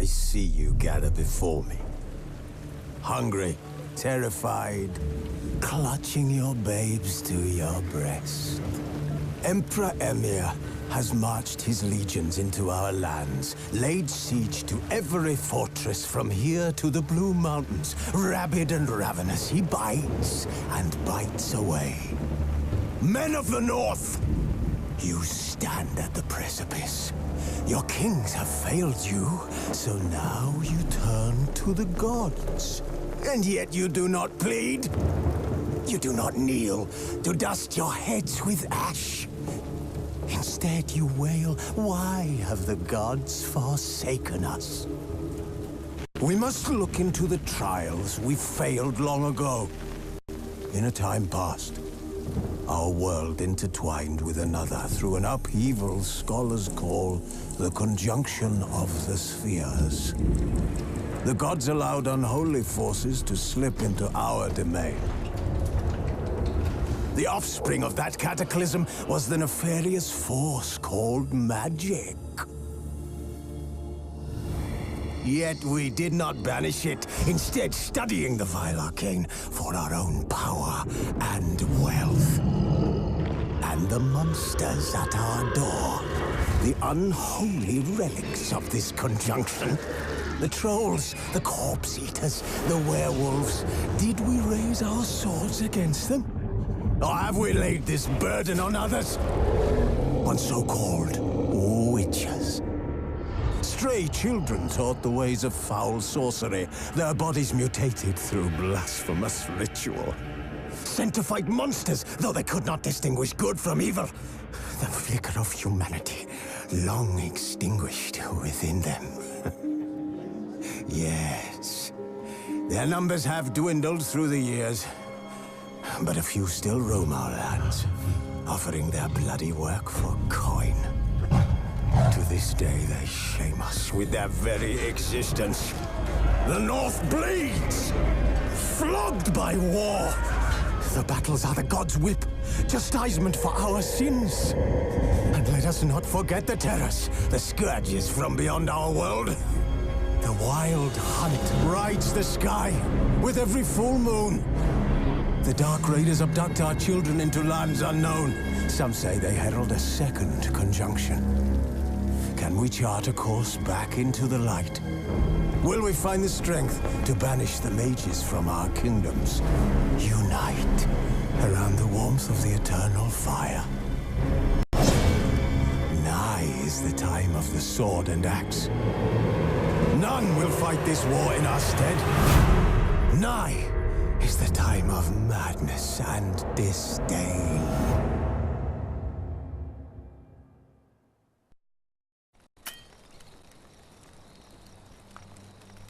I see you gather before me. Hungry, terrified, clutching your babes to your breast. Emperor Emir has marched his legions into our lands, laid siege to every fortress from here to the Blue Mountains. Rabid and ravenous, he bites and bites away. Men of the North, you stand at the precipice. Your kings have failed you, so now you turn to the gods. And yet you do not plead. You do not kneel to dust your heads with ash. Instead you wail, why have the gods forsaken us? We must look into the trials we failed long ago. In a time past, our world intertwined with another through an upheaval scholars call the conjunction of the spheres. The gods allowed unholy forces to slip into our domain. The offspring of that cataclysm was the nefarious force called magic. Yet we did not banish it, instead studying the vile arcane for our own power and wealth. And the monsters at our door, the unholy relics of this conjunction. The trolls, the corpse-eaters, the werewolves. Did we raise our swords against them? Or have we laid this burden on others? On so-called witches. Stray children taught the ways of foul sorcery, their bodies mutated through blasphemous ritual. Sent to fight monsters, though they could not distinguish good from evil. The flicker of humanity, long extinguished within them. Yes, their numbers have dwindled through the years. But a few still roam our lands, offering their bloody work for coin. To this day, they shame us with their very existence. The North bleeds, flogged by war. The battles are the gods' whip, chastisement for our sins. And let us not forget the terrors, the scourges from beyond our world. The wild hunt rides the sky with every full moon. The Dark Raiders abduct our children into lands unknown. Some say they herald a second conjunction. Can we chart a course back into the light? Will we find the strength to banish the mages from our kingdoms? Unite around the warmth of the eternal fire. Nigh is the time of the sword and axe. None will fight this war in our stead. Nigh is the time of madness and disdain.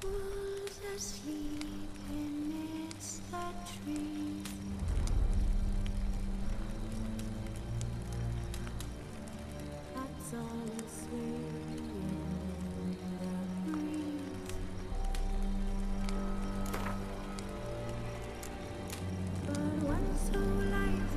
Who's asleep amidst the trees? That's all swaying in the breeze. But one so light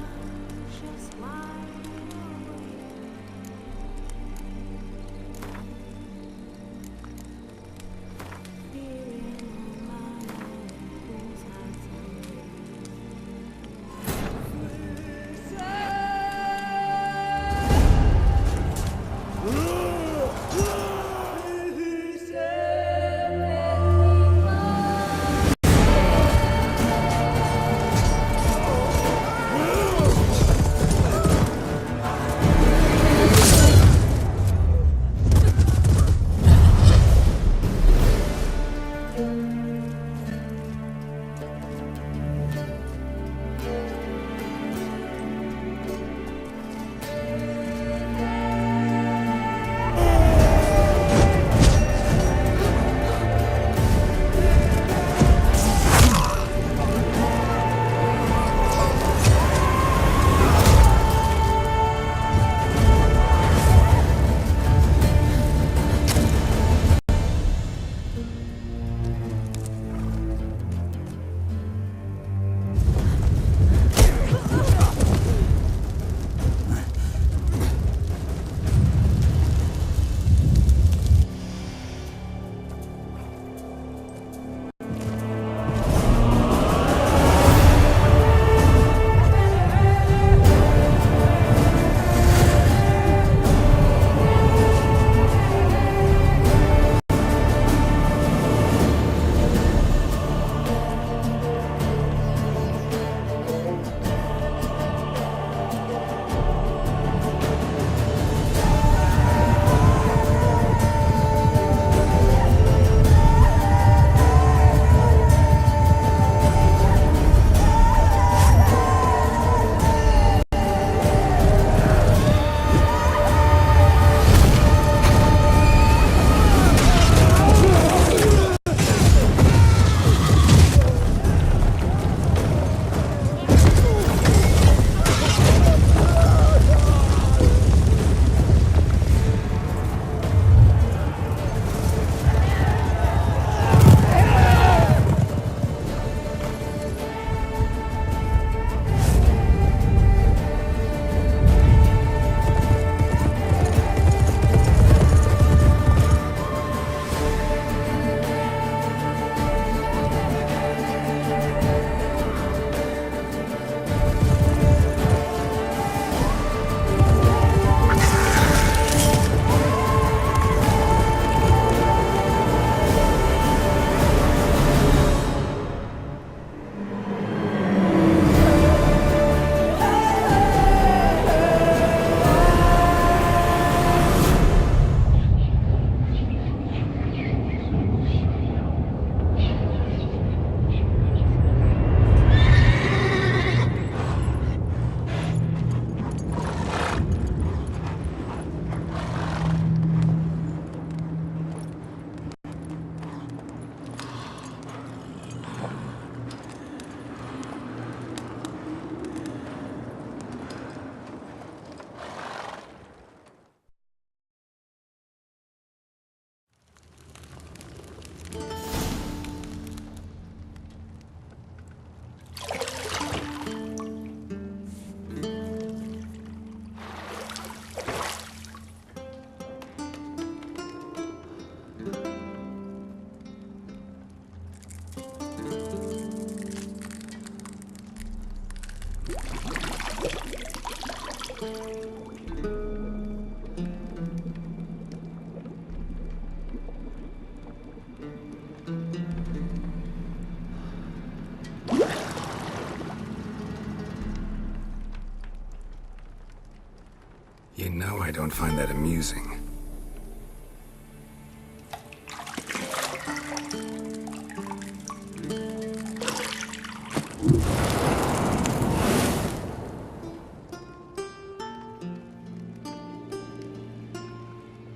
You know I don't find that amusing.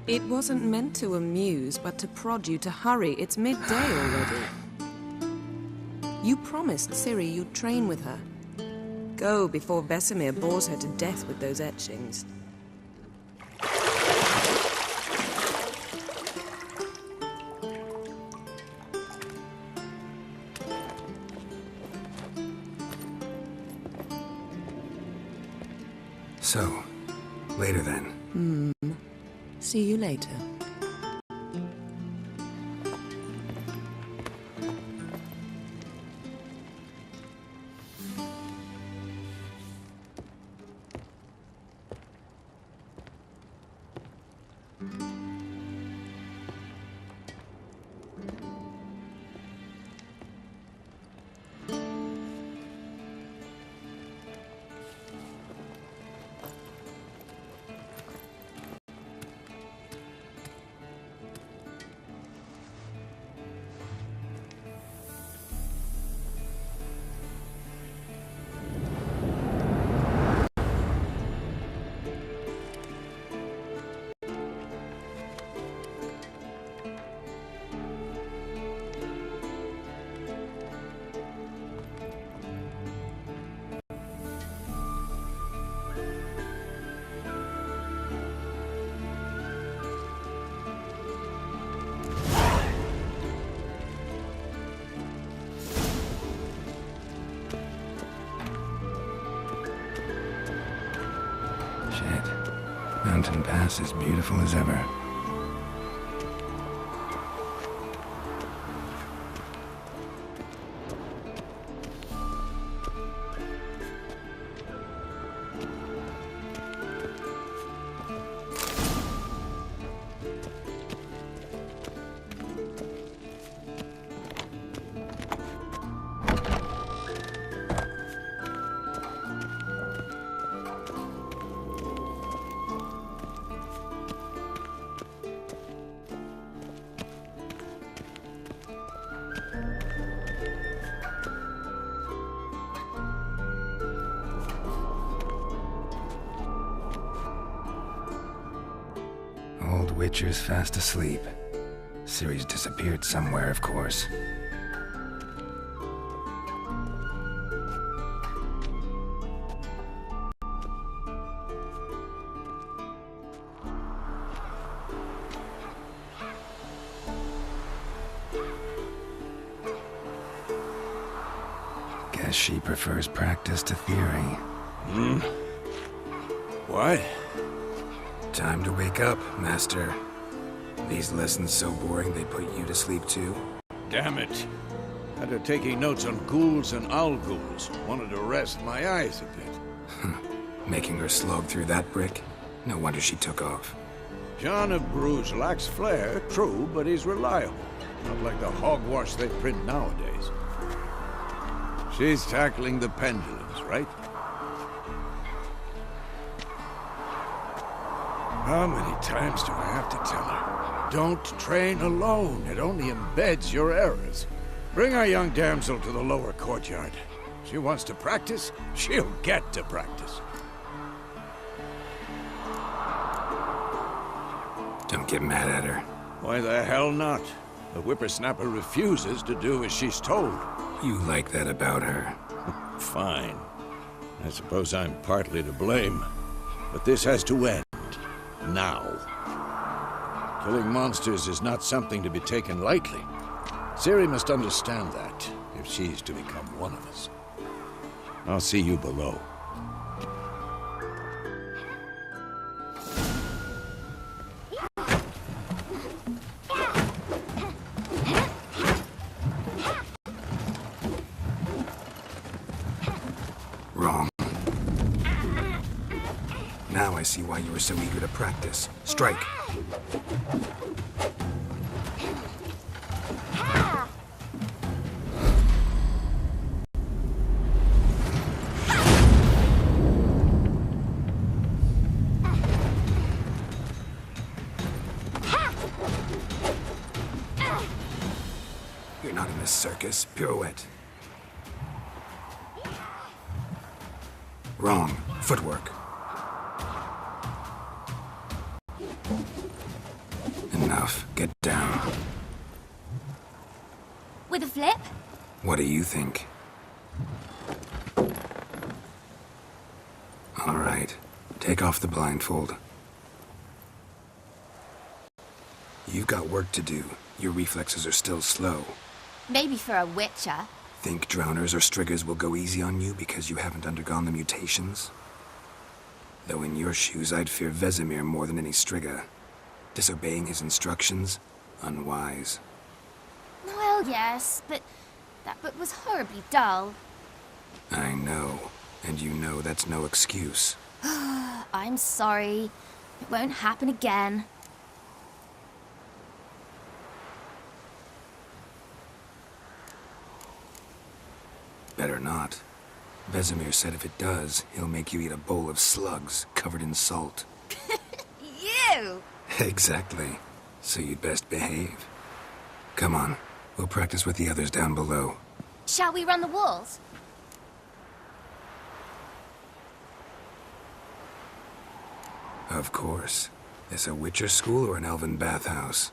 It wasn't meant to amuse, but to prod you to hurry. It's midday already. You promised Ciri you'd train with her. Go before Vesemir bores her to death with those etchings. So, later then. See you later. Mountain Pass as beautiful as ever. Old Witcher's fast asleep. Ciri's disappeared somewhere, of course. Guess she prefers practice to theory. What? Time to wake up, Master. These lessons so boring they put you to sleep too? Damn it. Had her taking notes on ghouls and owl ghouls. Wanted to rest my eyes a bit. Making her slog through that brick? No wonder she took off. John of Bruges lacks flair, true, but he's reliable. Not like the hogwash they print nowadays. She's tackling the pendulums, right? How many times do I have to tell her? Don't train alone. It only embeds your errors. Bring our young damsel to the lower courtyard. She wants to practice, she'll get to practice. Don't get mad at her. Why the hell not? The whippersnapper refuses to do as she's told. You like that about her. Fine. I suppose I'm partly to blame. But this has to end. Now. Killing monsters is not something to be taken lightly. Ciri must understand that, if she's to become one of us. I'll see you below. Wrong. Now I see why you were so eager to practice. Strike. You're not in a circus. Pirouette. Wrong. Footwork. Enough. Get down. With a flip? What do you think? All right. Take off the blindfold. You've got work to do. Your reflexes are still slow. Maybe for a witcher. Think drowners or striggers will go easy on you because you haven't undergone the mutations? Though in your shoes, I'd fear Vesemir more than any strigger. Disobeying his instructions? Unwise. Well, yes, but that book was horribly dull. I know. And you know that's no excuse. I'm sorry. It won't happen again. Better not. Vesemir said if it does, he'll make you eat a bowl of slugs covered in salt. You! Exactly. So you'd best behave. Come on. We'll practice with the others down below. Shall we run the walls? Of course. This a Witcher school or an elven bathhouse?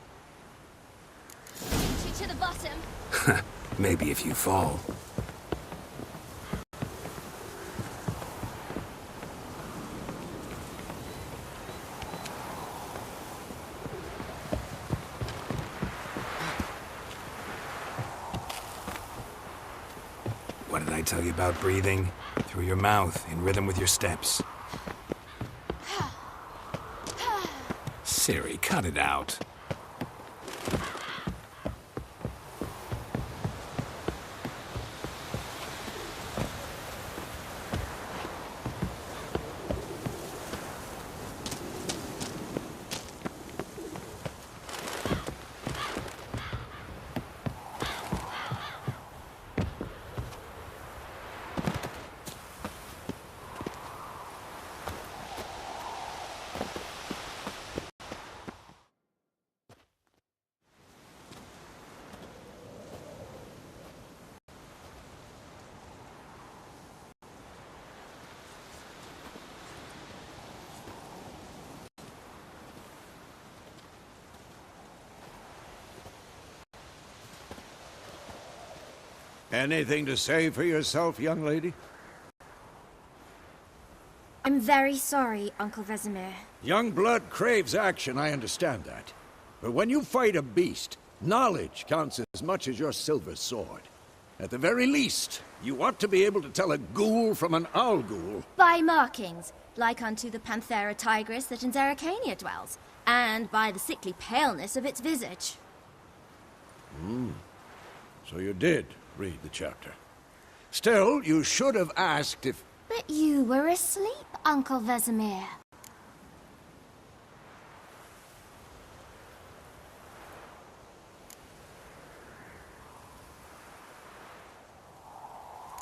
Shoot you to the bottom. Maybe if you fall. What did I tell you about breathing? Through your mouth, in rhythm with your steps. Siri, cut it out. Anything to say for yourself, young lady? I'm very sorry, Uncle Vesemir. Young blood craves action, I understand that. But when you fight a beast, knowledge counts as much as your silver sword. At the very least, you ought to be able to tell a ghoul from an owl ghoul. By markings, like unto the Panthera tigris that in Zeracania dwells, and by the sickly paleness of its visage. So you did read the chapter. Still, you should have asked if... But you were asleep, Uncle Vesemir.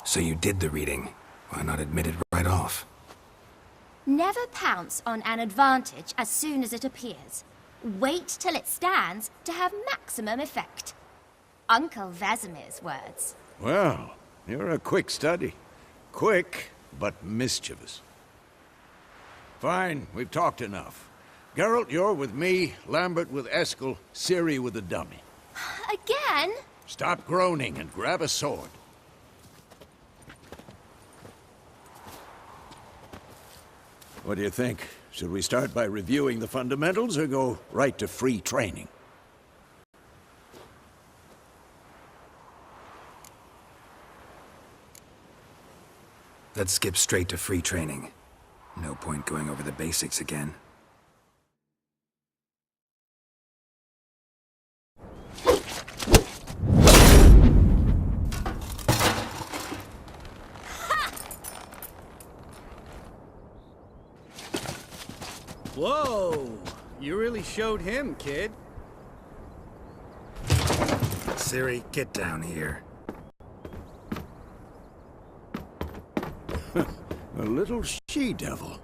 So you did the reading. Why not admit it right off? Never pounce on an advantage as soon as it appears. Wait till it stands to have maximum effect. Uncle Vesemir's words. Well, you're a quick study. Quick, but mischievous. Fine, we've talked enough. Geralt, you're with me, Lambert with Eskel, Ciri with the dummy. Again? Stop groaning and grab a sword. What do you think? Should we start by reviewing the fundamentals or go right to free training? Let's skip straight to free training. No point going over the basics again. Whoa! You really showed him, kid. Ciri, get down here. A little she-devil.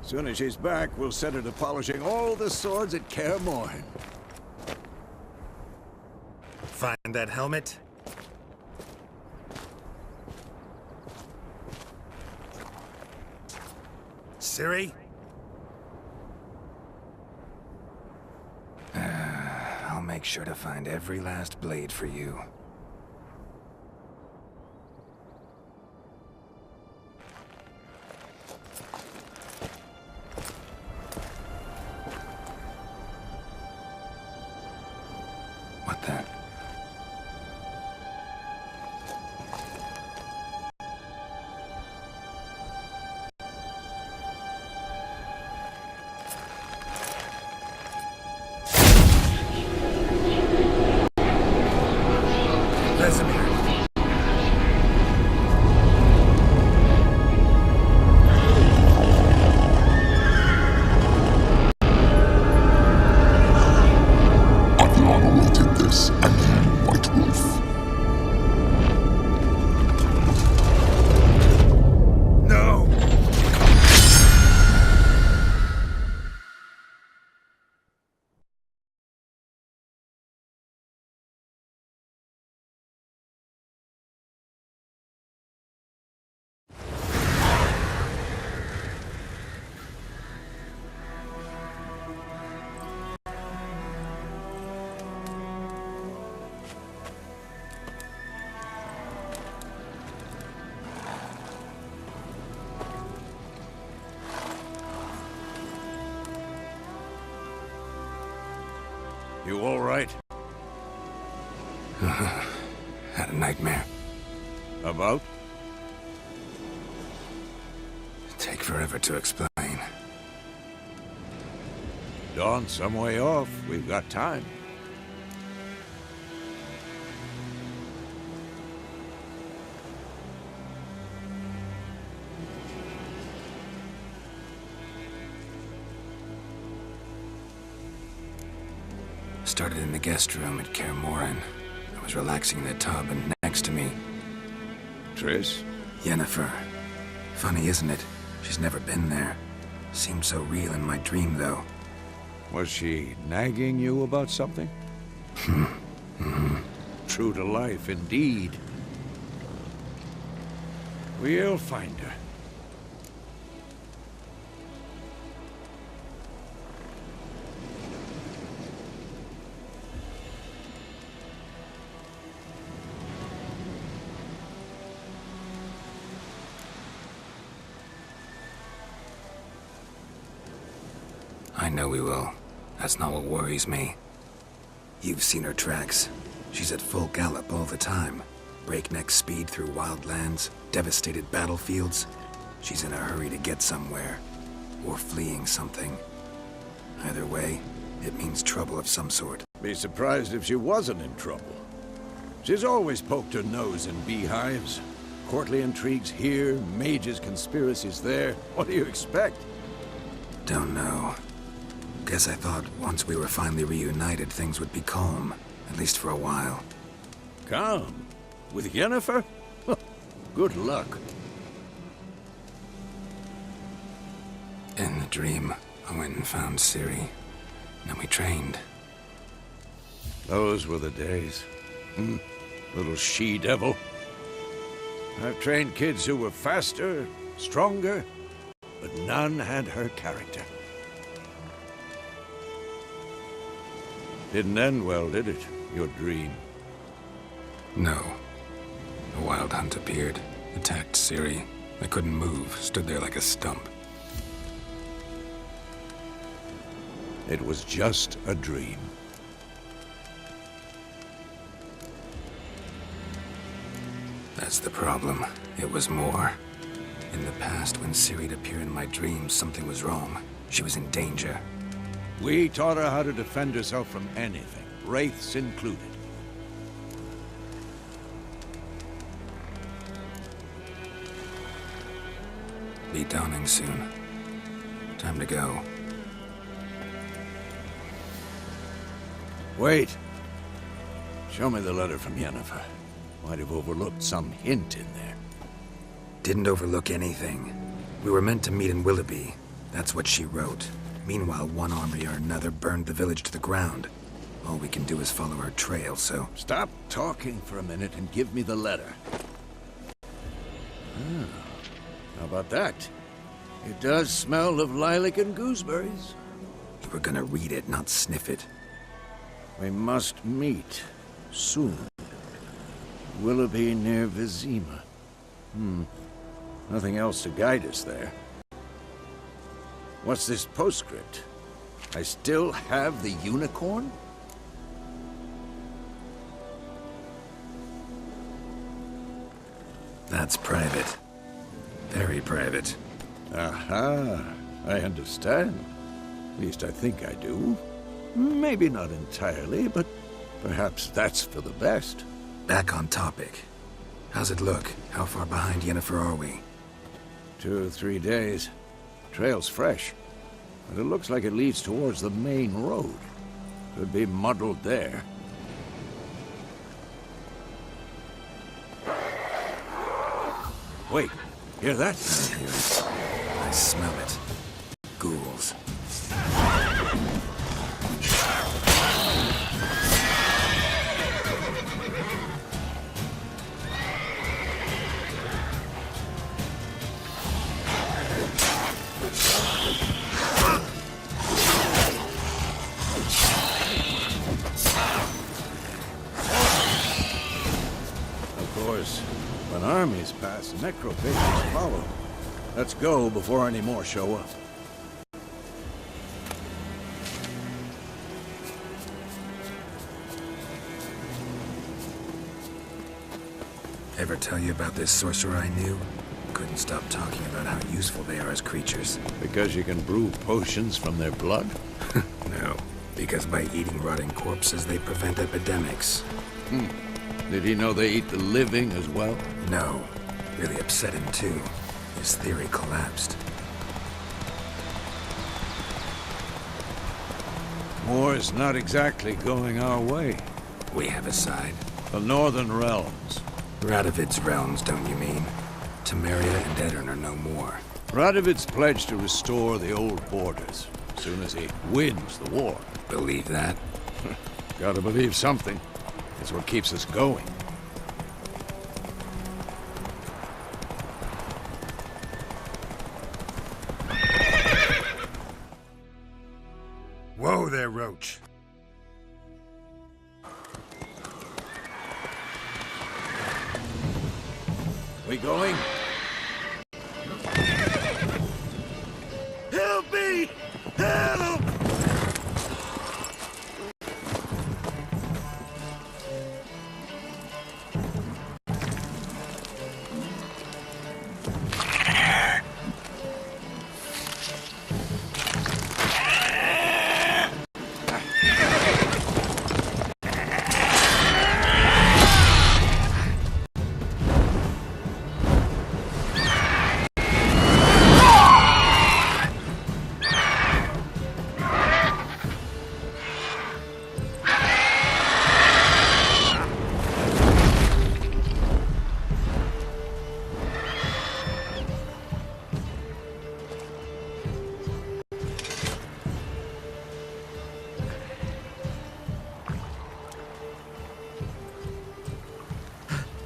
Soon as she's back, we'll set her to polishing all the swords at Kaer Morhen. Find that helmet? Ciri? I'll make sure to find every last blade for you. What the? You all right? Had a nightmare. About? Take forever to explain. Dawn's some way off. We've got time. Started in the guest room at Kaer Morhen. I was relaxing in the tub, and next to me... Triss? Yennefer. Funny, isn't it? She's never been there. Seemed so real in my dream, though. Was she nagging you about something? True to life, indeed. We'll find her. I know we will. That's not what worries me. You've seen her tracks. She's at full gallop all the time. Breakneck speed through wild lands, devastated battlefields. She's in a hurry to get somewhere. Or fleeing something. Either way, it means trouble of some sort. Be surprised if she wasn't in trouble. She's always poked her nose in beehives. Courtly intrigues here, mages' conspiracies there. What do you expect? Don't know. Guess I thought once we were finally reunited, things would be calm. At least for a while. Calm? With Yennefer? Good luck. In the dream, I went and found Ciri. Then we trained. Those were the days. Little she-devil. I've trained kids who were faster, stronger, but none had her character. Didn't end well, did it? Your dream? No. A wild hunt appeared, attacked Ciri. I couldn't move, stood there like a stump. It was just a dream. That's the problem. It was more. In the past, when Ciri'd appear in my dreams, something was wrong. She was in danger. We taught her how to defend herself from anything, wraiths included. Be dawning soon. Time to go. Wait. Show me the letter from Yennefer. Might have overlooked some hint in there. Didn't overlook anything. We were meant to meet in Willoughby. That's what she wrote. Meanwhile, one army or another burned the village to the ground. All we can do is follow her trail, so... Stop talking for a minute and give me the letter. How about that? It does smell of lilac and gooseberries. You were gonna read it, not sniff it. We must meet soon. Willoughby near Vizima. Nothing else to guide us there. What's this postscript? I still have the unicorn? That's private. Very private. Aha, I understand. At least I think I do. Maybe not entirely, but perhaps that's for the best. Back on topic. How's it look? How far behind Yennefer are we? 2 or 3 days. Trail's fresh, but it looks like it leads towards the main road. Could be muddled there. Wait, hear that? I hear it. I smell it. Ghouls. When armies pass, necrophages follow. Let's go before any more show up. Ever tell you about this sorcerer I knew? Couldn't stop talking about how useful they are as creatures. Because you can brew potions from their blood? No, because by eating rotting corpses, they prevent epidemics. Did he know they eat the living as well? No. Really upset him, too. His theory collapsed. War's not exactly going our way. We have a side. The Northern Realms. Radovid's realms, don't you mean? Temeria and Edirn are no more. Radovid's pledged to restore the old borders, as soon as he wins the war. Believe that? Gotta believe something. It's what keeps us going. Whoa there, Roach. We going? Help me! Help!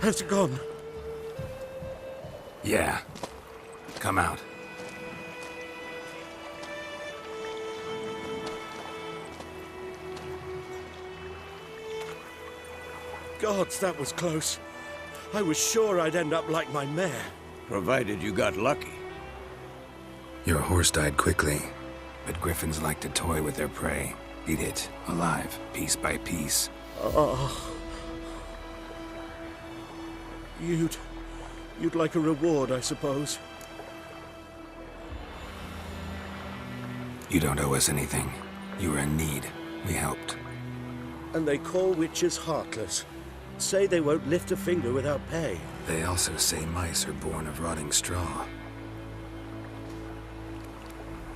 Has it gone? Yeah. Come out. Gods, that was close. I was sure I'd end up like my mare. Provided you got lucky. Your horse died quickly, but griffins like to toy with their prey. Eat it, alive, piece by piece. Oh. You'd like a reward, I suppose. You don't owe us anything. You were in need. We helped. And they call witches heartless. Say they won't lift a finger without pay. They also say mice are born of rotting straw.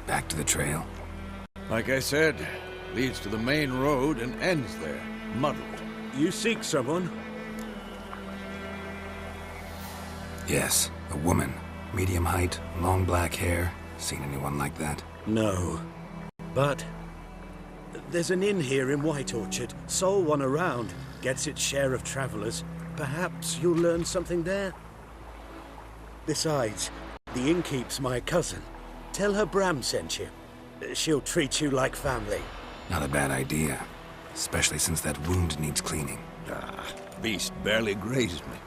Back to the trail. Like I said, Leads to the main road and ends there, muddled. You seek someone? Yes, a woman. Medium height, long black hair. Seen anyone like that? No. But there's an inn here in White Orchard. Sole one around. Gets its share of travelers. Perhaps you'll learn something there? Besides, the innkeep's my cousin. Tell her Bram sent you. She'll treat you like family. Not a bad idea. Especially since that wound needs cleaning. Beast barely grazed me.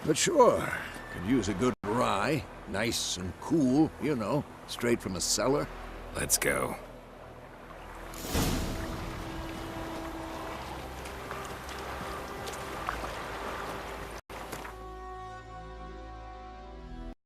But sure, could use a good rye. Nice and cool, you know, straight from a cellar. Let's go.